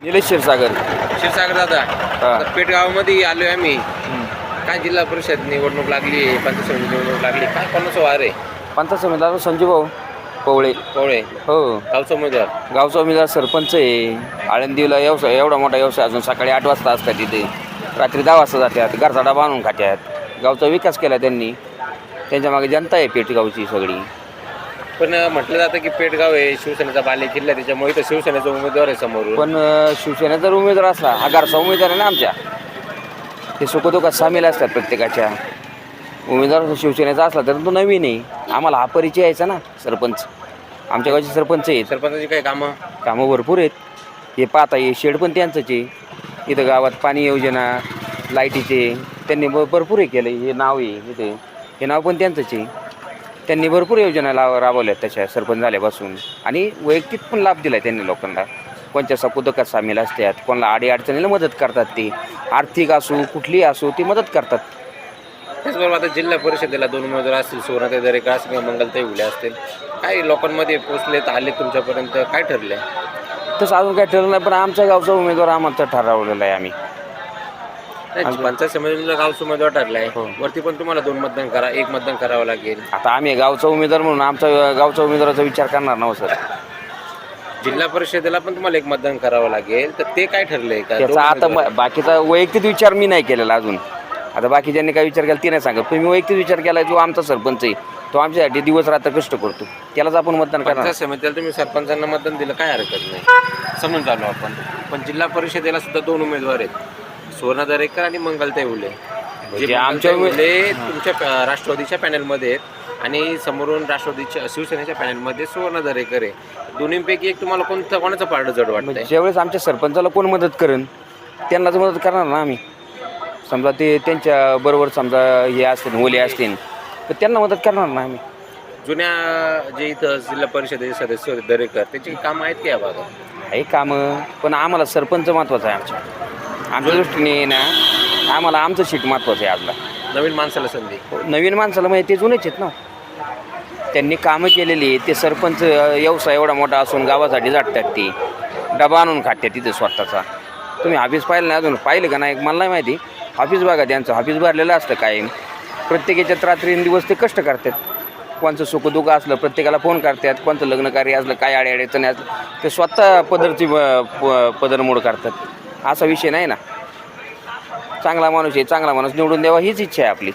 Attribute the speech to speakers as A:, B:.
A: निलेश क्षीरसागर.
B: क्षीरसागर दादा, आता पेठगावामध्ये आलोय आम्ही. काय जिल्हा परिषद निवडणूक लागली, पंचायत समिती निवडणूक लागली, काय कोणाचं वार आहे?
A: पंचायत समितीला संजू भाऊ पवळे.
B: कोवळे
A: हो,
B: गावचा उमेदवार.
A: गावचा उमेदवार सरपंच आहे. आळंदीला व्यवसाय एवढा मोठा व्यवसाय, अजून सकाळी 8 वाजता असतात तिथे, रात्री 10 वाजता जातात, घरचा डबा आणून खात्यात. गावचा विकास केला त्यांनी, त्यांच्या मागे जनता आहे पेठगावची सगळी.
B: पण म्हटलं जातं की पेठगाव आहे शिवसेनेचा बालेकिल्ला, त्याच्यामुळे इथं शिवसेनेचा उमेदवार आहे समोरून.
A: पण शिवसेनेचा जर उमेदवार असला, हा घरचा उमेदवार आहे ना आमच्या, ते सुखदुःखात सामील असतात प्रत्येकाच्या. उमेदवार शिवसेनेचा असला तर तो नवीन आहे, आम्हाला हा परिचय यायचा ना. सरपंच आमच्या गावचे सरपंच आहेत.
B: सरपंचाची काही
A: कामं भरपूर आहेत. हे पाहता ये शेड पण त्यांचंच आहे. इथं गावात पाणी योजना, लाईटीचे त्यांनी भरपूर हे केलं. हे नाव आहे इथे, हे नाव पण त्यांचंच आहे. त्यांनी भरपूर योजना राबवल्यात तशा सरपंच झाल्यापासून, आणि वैयक्तिक पण लाभ दिला आहे त्यांनी लोकांना. कोणत्या सपुदकात सामील असतात, कोणाला अडीअडचणीला मदत करतात. ते आर्थिक असो कुठलीही असो ती मदत करतात.
B: त्याचबरोबर आता जिल्हा परिषदेला 2 उमेदवार असतील, सुवर्णाताई दरेकर असतील किंवा मंगलताई हुले असतील. काही लोकांमध्ये पोचलेत, आले तुमच्यापर्यंत, काय ठरलं?
A: तसं अजून काय ठरलं नाही, पण आमच्या गावचा उमेदवार आम्हाला ठरवलेला आहे. आम्ही
B: पंचायत समितीला गावचा उमेदवार ठरला आहे. वरती पण तुम्हाला 2 मतदान करा, 1 मतदान करावं लागेल.
A: आता आम्ही गावचा उमेदवार म्हणून आमच्या गावच्या उमेदवाराचा विचार करणार ना सर.
B: जिल्हा परिषदेला पण तुम्हाला 1 मतदान करावं लागेल, तर ते काय ठरलंय का?
A: त्याचा आता बाकीचा वैयक्तिक विचार मी नाही केलेला अजून. आता बाकीच्यांनी काय विचार केला ते नाही सांगत, पण मी वैयक्तिक विचार केला. जो आमचा सरपंच आहे तो आमच्यासाठी दिवस रात्र कष्ट करतो, त्यालाच आपण मतदान करणार.
B: पंचायत समितीला तुम्ही सरपंचांना मतदान दिलं, काय हरकत नाही, समजून चालू आपण. पण जिल्हा परिषदेला सुद्धा 2 उमेदवार आहेत, सुवर्णा दरेकर आणि मंगलताई हुले. जे आमच्या तुमच्या राष्ट्रवादीच्या पॅनलमध्ये आहेत आणि समोरून राष्ट्रवादीच्या शिवसेनेच्या पॅनलमध्ये सुवर्णा दरेकर आहे. दोन्हीपैकी एक तुम्हाला कोणाचं पारडं जड वाटतं?
A: ज्यावेळेस आमच्या सरपंचाला कोण मदत करेन त्यांनाच मदत करणार ना आम्ही. समजा ते त्यांच्या बरोबर समजा हे असतील, मुले असतील, तर त्यांना मदत करणार ना आम्ही.
B: जुन्या जे इथं जिल्हा परिषदेचे सदस्य होते दरेकर, त्याची कामं आहेत की या भागात?
A: काही कामं, पण आम्हाला सरपंच महत्त्वाचं आहे. आमच्या दृष्टीने ना आम्हाला आमचं सीट महत्त्वाचं आहे. आजला
B: नवीन माणसाला संधी,
A: नवीन माणसाला माहिती ते जुनेच आहेत ना. त्यांनी कामं केलेली आहेत. ते सरपंच व्यवसाय एवढा मोठा असून गावासाठी जाटतात, ते डबा आणून खात्यात तिथे स्वतःचा. तुम्ही ऑफिस पाहिलं नाही अजून, पाहिलं का नाही मला नाही माहिती. ऑफिस बघा, त्यांचं ऑफिस भरलेलं असतं कायम. प्रत्येक याच्यात रात्रीदिवस ते कष्ट करतात. कोणचं सुखदुःख असलं प्रत्येकाला फोन करतात, कोणतं लग्नकार्य असलं, काय अडचणी असलं ते स्वतः पदरमोड करतात. असा विषय नाही ना. चांगला माणूस आहे, चांगला माणूस निवडून द्यावा हीच इच्छा आहे आपली.